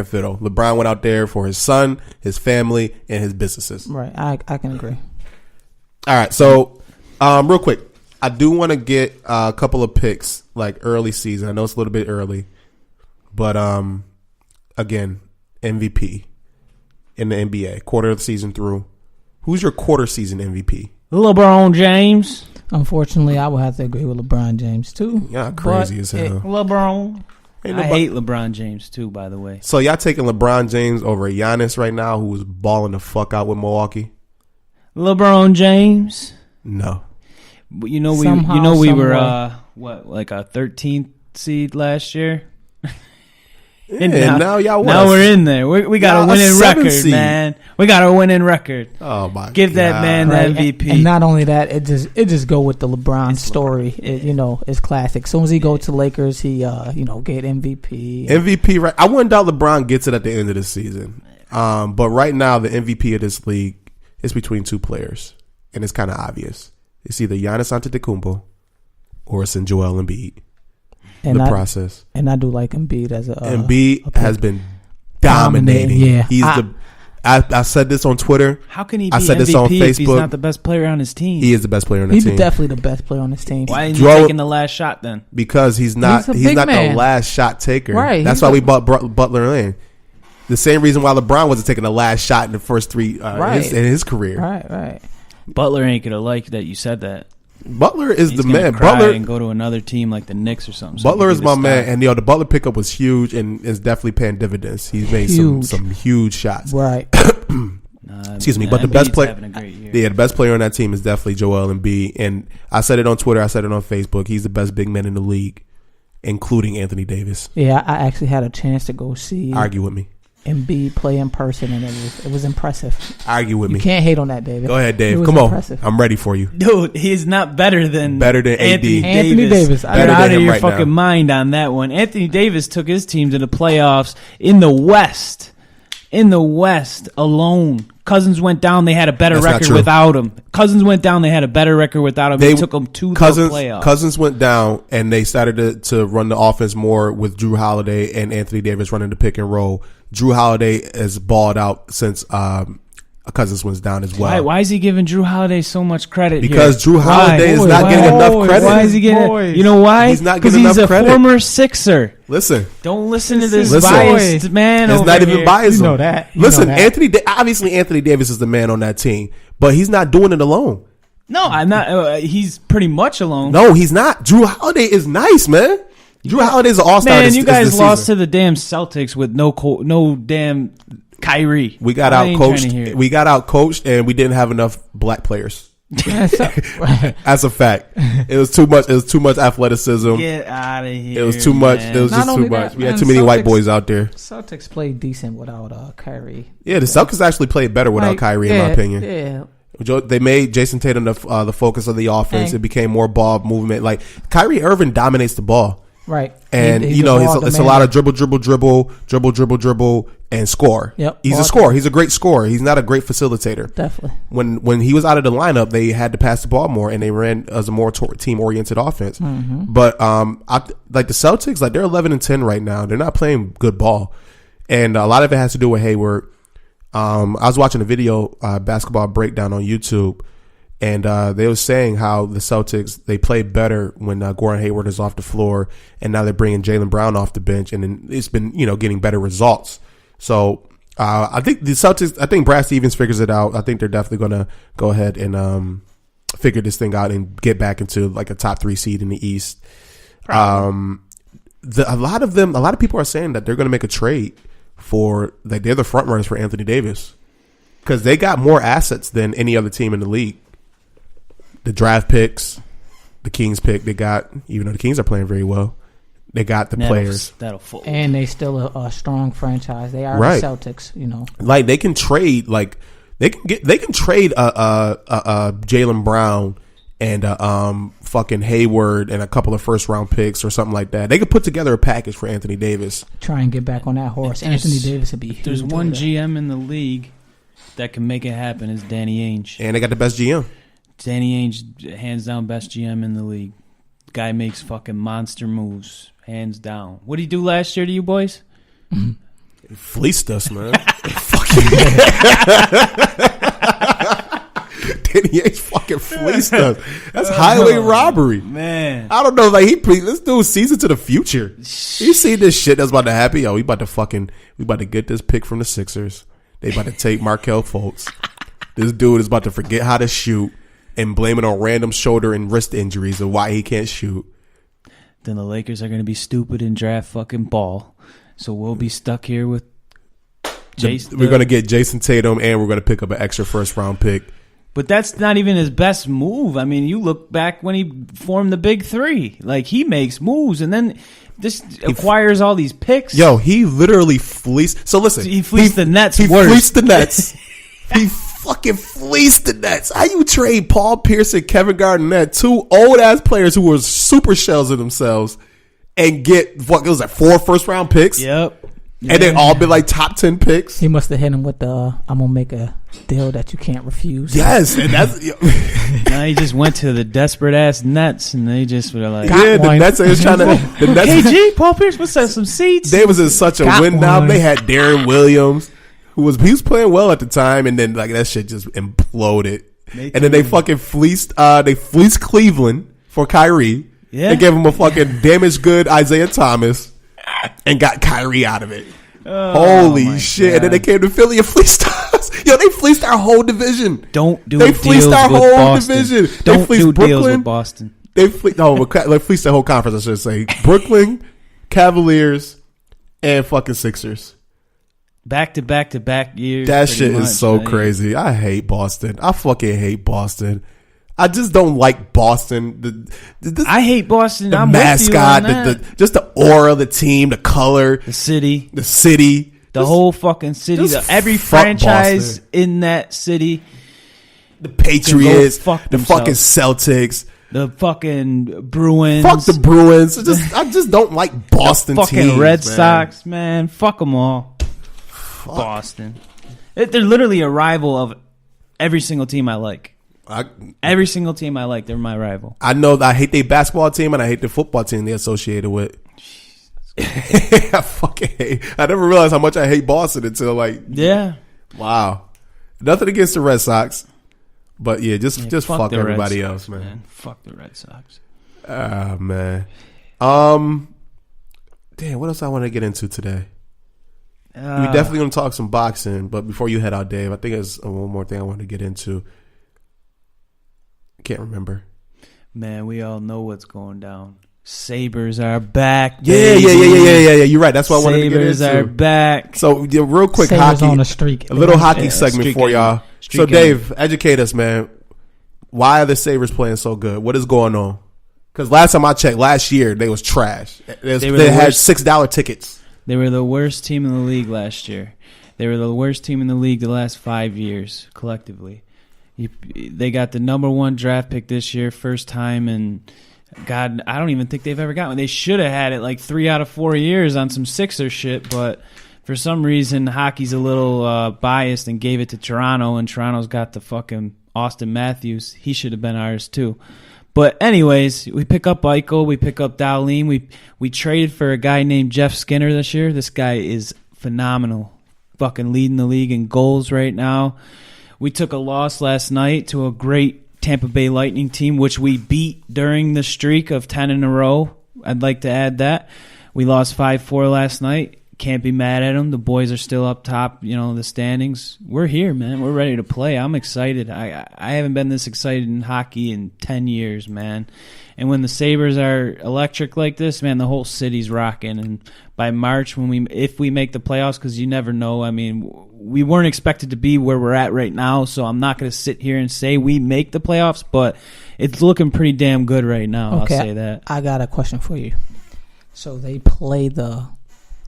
fiddle. LeBron went out there for his son, his family, and his businesses. Right. I can agree. All right. So, real quick, I do want to get a couple of picks like early season. I know it's a little bit early, but again, MVP in the NBA, quarter of the season through. Who's your quarter season MVP? LeBron James. Unfortunately, I would have to agree with LeBron James too. Yeah, crazy as hell. LeBron. I hate LeBron James too, by the way. So y'all taking LeBron James over Giannis right now, who is balling the fuck out with Milwaukee? LeBron James. No. You know we were like a 13th seed last year. And now y'all won. Now we're in there. We got a winning record, seed. Man. We got a winning record. Oh my! Give God. that man the MVP. And not only that, it just go with the LeBron story. It's classic. As soon as he go to Lakers, he get MVP. MVP, right? I wouldn't doubt LeBron gets it at the end of the season. But right now, the MVP of this league is between two players, and it's kind of obvious. It's either Giannis Antetokounmpo or it's Joel Embiid. Process. And I do like Embiid as a Embiid has been dominating. Yeah, I said this on Twitter. How can he be I said MVP this on Facebook. If he's not the best player on his team? He is the best player on the team. He's definitely the best player on his team. Why isn't he taking the last shot then? Because he's not the last shot taker. Right. That's why we bought Butler in. The same reason why LeBron wasn't taking the last shot in the first three in his career. Right. Butler ain't gonna like that you said that. Butler is He's the man. Cry Butler and go to another team like the Knicks or something. Butler is my man, and the Butler pickup was huge and is definitely paying dividends. He's made some huge shots. Right. Excuse me, but the best player, the best player on that team is definitely Joel Embiid. And I said it on Twitter, I said it on Facebook. He's the best big man in the league, including Anthony Davis. Yeah, I actually had a chance to go see. Argue with me. Embiid play in person, and it was impressive. Argue with me. You can't hate on that, David. Go ahead, Dave. Come impressive. On. I'm ready for you. Dude, he's not better than Anthony Davis. You're out of your fucking mind on that one. Anthony Davis took his team to the playoffs in the West. In the West alone. Cousins went down. They had a better record without him. Cousins went down. They had a better record without him. They took them to the playoffs. Cousins went down, and they started to run the offense more with Drew Holiday and Anthony Davis running the pick and roll. Drew Holiday has balled out since Cousins was down as well. Why is he giving Drew Holiday so much credit? Because Drew Holiday is not getting enough credit. Why is he getting? You know why? He's not getting enough credit. Because he's a former Sixer. Listen. Don't listen to this biased man. It's not even biased. You know that. Listen, obviously Anthony Davis is the man on that team, but he's not doing it alone. No, I'm not. He's pretty much alone. No, he's not. Drew Holiday is nice, man. Drew Holiday's an all-star. Man, you guys lost to the damn Celtics with no damn Kyrie. We got out coached, and we didn't have enough black players. That's a fact. It was too much. It was too much athleticism. Get out of here. It was too much. It was just too much. We had too many white boys out there. Celtics played decent without Kyrie. Yeah, the Celtics actually played better without Kyrie, in my opinion. Yeah. They made Jason Tatum the focus of the offense. It became more ball movement. Like Kyrie Irving dominates the ball. Right. And it's a lot of dribble, and score. Yep. He's a scorer. He's a great scorer. He's not a great facilitator. Definitely. When he was out of the lineup, they had to pass the ball more, and they ran as a more team-oriented offense. Mm-hmm. But like the Celtics, like they're 11-10 right now. They're not playing good ball, and a lot of it has to do with Hayward. I was watching a video basketball breakdown on YouTube. And they were saying how the Celtics, they play better when Gordon Hayward is off the floor, and now they're bringing Jaylen Brown off the bench, and then it's been getting better results. So I think the Celtics, I think Brad Stevens figures it out. I think they're definitely going to go ahead and figure this thing out and get back into like a top 3 seed in the East. A lot of people are saying that they're going to make a trade for, like, they're the front runners for Anthony Davis because they got more assets than any other team in the league. The draft picks, the Kings pick, they got, even though the Kings are playing very well, they got the players. And they still a strong franchise. They are the Celtics, Like they can trade, like they can trade Jaylen Brown and fucking Hayward and a couple of first round picks or something like that. They could put together a package for Anthony Davis. Try and get back on that horse. Anthony Davis would be huge. There's one GM in the league that can make it happen is Danny Ainge. And they got the best GM. Danny Ainge, hands down, best GM in the league. Guy makes fucking monster moves, hands down. What did he do last year to you boys? Mm-hmm. Fleeced us, man. Danny H fucking fleeced us. That's highway robbery, man. I don't know, like this dude sees into the future. You see this shit that's about to happen? Yo, we about to get this pick from the Sixers. They about to take Markelle Fultz. This dude is about to forget how to shoot and blame it on random shoulder and wrist injuries of why he can't shoot. Then the Lakers are going to be stupid and draft fucking Ball. So we'll be stuck here with Jason. We're going to get Jason Tatum, and we're going to pick up an extra first-round pick. But that's not even his best move. I mean, you look back when he formed the Big Three. Like, he makes moves, and then acquires all these picks. Yo, he literally fleeced. So listen. He fleeced the Nets. He fleeced the Nets. He fucking fleeced the Nets. How you trade Paul Pierce and Kevin Garnett, two old-ass players who were super shells of themselves, and get, what was that, 4 first-round picks? Yep. And they all been like top 10 picks. He must have hit him with the I'm gonna make a deal that you can't refuse. Yes, and that's now he just went to the desperate ass Nets, and they just were like, the Nets is trying to. The Nets, KG, Paul Pierce, what's that? Some seats. They was in such a win now. They had Darren Williams, he was playing well at the time, and then like that shit just imploded. And then they fucking fleeced Cleveland for Kyrie. Yeah, they gave him a fucking damaged good Isaiah Thomas. And got Kyrie out of it. Holy shit. God. And then they came to Philly and fleeced us. Yo, they fleeced our whole division. Don't do They deals fleeced our with whole Boston. division. Don't they fleeced do Brooklyn. Deals with Boston. They fleeced the whole conference, I should say. Brooklyn, Cavaliers, and fucking Sixers. Back to back years. That shit is so crazy. I hate Boston. I fucking hate Boston. I just don't like Boston. I hate Boston. The I'm mascot, with you on that. just the aura of the team, the color, the city, the whole fucking city, every franchise Boston. In that city, the Patriots, the fucking Celtics, the fucking Bruins. Fuck the Bruins. I just don't like Boston the fucking teams, Red man. Sox, man. Fuck them all. Fuck. Boston. They're literally a rival of every single team I like. Every single team I like, they're my rival. I know that I hate their basketball team and I hate the football team they're associated with. I fucking hate. I never realized how much I hate Boston until wow. Nothing against the Red Sox, but just fuck everybody else, man. Fuck the Red Sox. Man. Damn, what else I want to get into today? We definitely gonna talk some boxing, but before you head out, Dave, I think there's one more thing I want to get into. Can't remember. Man, we all know what's going down. Sabers are back. Yeah. You're right. That's what I wanted to get into. Sabers are back. So, real quick, Sabers on a streak. A little hockey segment for y'all. So, Dave, educate us, man. Why are the Sabers playing so good? What is going on? Because last time I checked, last year, they was trash. They had $6 tickets. They were the worst team in the league last year. They were the worst team in the league the last 5 years, collectively. They got the number 1 draft pick this year, first time, and God, I don't even think they've ever got one. They should have had it like 3 out of 4 years on some Sixer shit, but for some reason, hockey's a little biased and gave it to Toronto, and Toronto's got the fucking Austin Matthews. He should have been ours too. But anyways, we pick up Eichel, we pick up Dowling, we traded for a guy named Jeff Skinner this year. This guy is phenomenal, fucking leading the league in goals right now. We took a loss last night to a great Tampa Bay Lightning team, which we beat during the streak of 10 in a row. I'd like to add that. We lost 5-4 last night. Can't be mad at them. The boys are still up top, the standings. We're here, man. We're ready to play. I'm excited. I haven't been this excited in hockey in 10 years, man. And when the Sabres are electric like this, man, the whole city's rocking. And by March, if we make the playoffs, because you never know, I mean, we weren't expected to be where we're at right now, so I'm not going to sit here and say we make the playoffs, but it's looking pretty damn good right now. Okay, I'll say that. I got a question for you. So they play the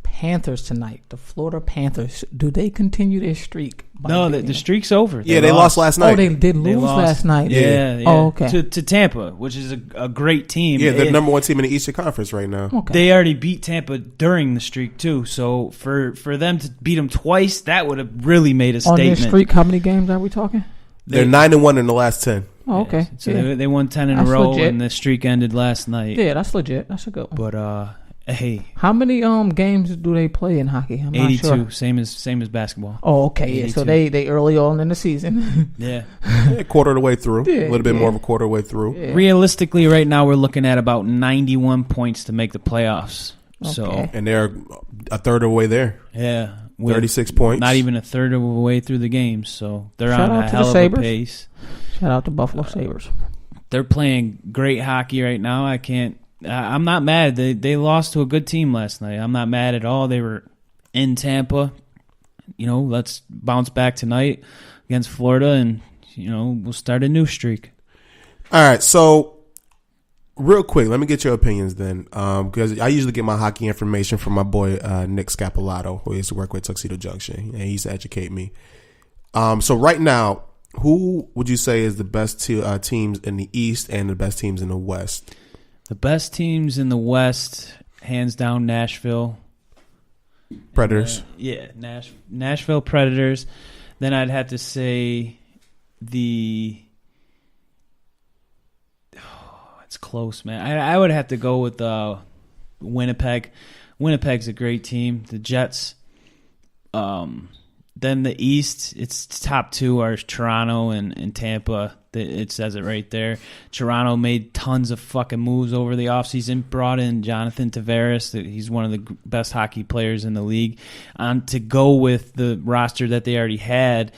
Panthers tonight, the Florida Panthers. Do they continue their streak? No, the streak's over. They lost last night. Oh, they did lose last night. Yeah. Oh, okay. To Tampa, which is a great team. Yeah, they're the number 1 team in the Eastern Conference right now. Okay. They already beat Tampa during the streak too. So for them to beat them twice, that would have really made a statement. On their streak, how many games are we talking? They're 9-1 in the last 10. Oh, okay. So they won 10 in a row, and the streak ended last night. Yeah, that's legit. That's a good one. But Hey, how many games do they play in hockey? I'm 82, not sure. same as basketball. Oh, okay. Yeah, so they early on in the season. Yeah. Quarter of the way through. A little bit more of a quarter of the way through. Yeah. Realistically, right now we're looking at about 91 points to make the playoffs. Okay. So, and they're a third of the way there. Yeah. 36 points. Not even a third of the way through the games. So they're on a hell of a pace. Shout out to Buffalo Sabers. They're playing great hockey right now. I'm not mad. They lost to a good team last night. I'm not mad at all. They were in Tampa. Let's bounce back tonight against Florida, and we'll start a new streak. All right, so real quick, let me get your opinions then, because I usually get my hockey information from my boy Nick Scapolato, who used to work with Tuxedo Junction, and he used to educate me. So right now, who would you say is the best teams in the East and the best teams in the West? The best teams in the West, hands down, Nashville Predators. Nashville Predators. Then I'd have to say it's close, man. I would have to go with Winnipeg. Winnipeg's a great team. The Jets. Then the East, its top two are Toronto and Tampa. It says it right there. Toronto made tons of fucking moves over the offseason, brought in Jonathan Tavares. He's one of the best hockey players in the league, to go with the roster that they already had.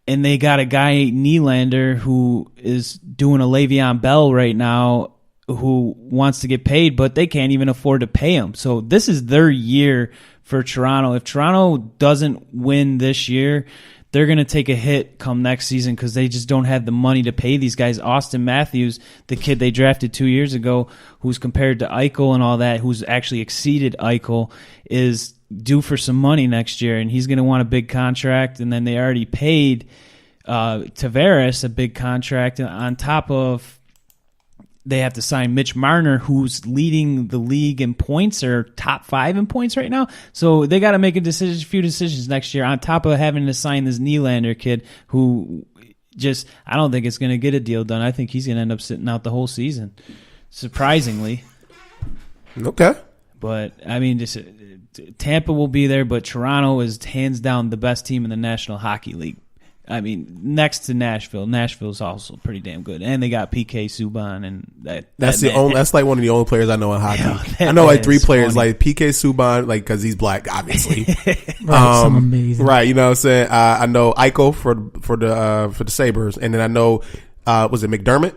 And they got a guy, Nylander, who is doing a Le'Veon Bell right now, who wants to get paid, but they can't even afford to pay him. So this is their year for Toronto. If Toronto doesn't win this year, they're going to take a hit come next season because they just don't have the money to pay these guys. Austin Matthews, the kid they drafted 2 years ago, who's compared to Eichel and all that, who's actually exceeded Eichel, is due for some money next year, and he's going to want a big contract. And then they already paid Tavares a big contract on top of they have to sign Mitch Marner, who's leading the league in points, or top 5 in points right now. So they got to make a few decisions next year, on top of having to sign this Nylander kid, who I don't think it's going to get a deal done. I think he's going to end up sitting out the whole season, surprisingly. Okay. But, I mean, Tampa will be there, but Toronto is hands down the best team in the National Hockey League. I mean, next to Nashville. Nashville's also pretty damn good, and they got PK Subban, and that's like one of the only players I know in hockey. I know like 3 players, funny. Like PK Subban, like because he's black, obviously. Right, amazing. Right, you know what I'm saying. I know Eichel for the Sabers, and then I know was it McDermott?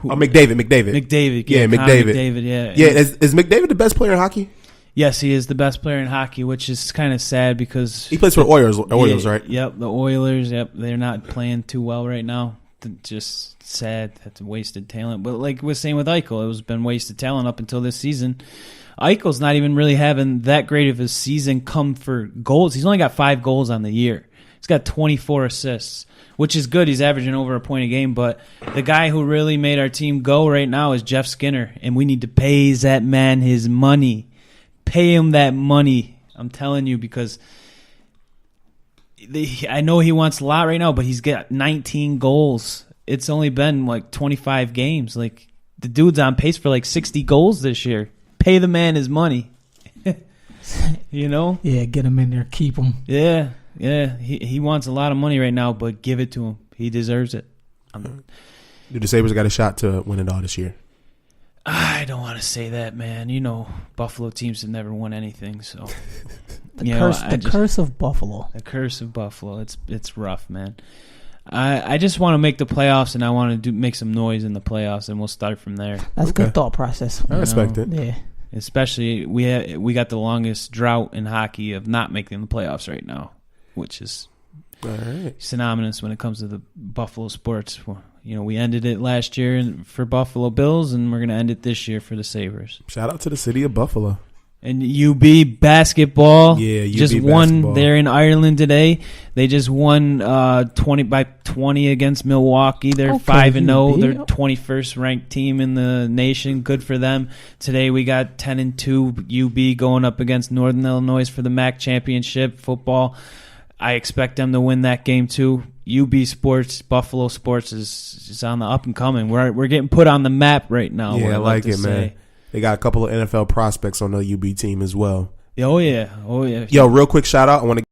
Oh, McDavid. Yeah, McDavid. Yeah. Is McDavid the best player in hockey? Yes, he is the best player in hockey, which is kind of sad because he plays for the Oilers, right? Yep, the Oilers. Yep, they're not playing too well right now. Just sad. That's wasted talent. But like we're saying with Eichel, it's been wasted talent up until this season. Eichel's not even really having that great of a season come for goals. He's only got 5 goals on the year. He's got 24 assists, which is good. He's averaging over a point a game. But the guy who really made our team go right now is Jeff Skinner, and we need to pay that man his money. Pay him that money, I'm telling you, because I know he wants a lot right now, but he's got 19 goals. It's only been like 25 games. Like, the dude's on pace for like 60 goals this year. Pay the man his money. You know? Yeah, get him in there, keep him. Yeah. He wants a lot of money right now, but give it to him. He deserves it. Do the Sabres got a shot to win it all this year? I don't want to say that, man. You know, Buffalo teams have never won anything, so the curse of Buffalo. The curse of Buffalo. It's rough, man. I just want to make the playoffs, and I want to make some noise in the playoffs, and we'll start from there. That's a good thought process. I respect it. Yeah. Especially we got the longest drought in hockey of not making the playoffs right now, which is synonymous when it comes to the Buffalo sports. You know, we ended it last year for Buffalo Bills, and we're going to end it this year for the Sabres. Shout out to the city of Buffalo. And UB basketball just won basketball. there in Ireland today. They just won 20 against Milwaukee. They're 5-0. They're 21st ranked team in the nation. Good for them. Today we got 10-2 UB going up against Northern Illinois for the MAC championship football. I expect them to win that game too. UB sports, Buffalo sports is on the up and coming. We're getting put on the map right now. Yeah, I like it, man. They got a couple of NFL prospects on the UB team as well. Oh yeah. Yo, real quick shout out. I want to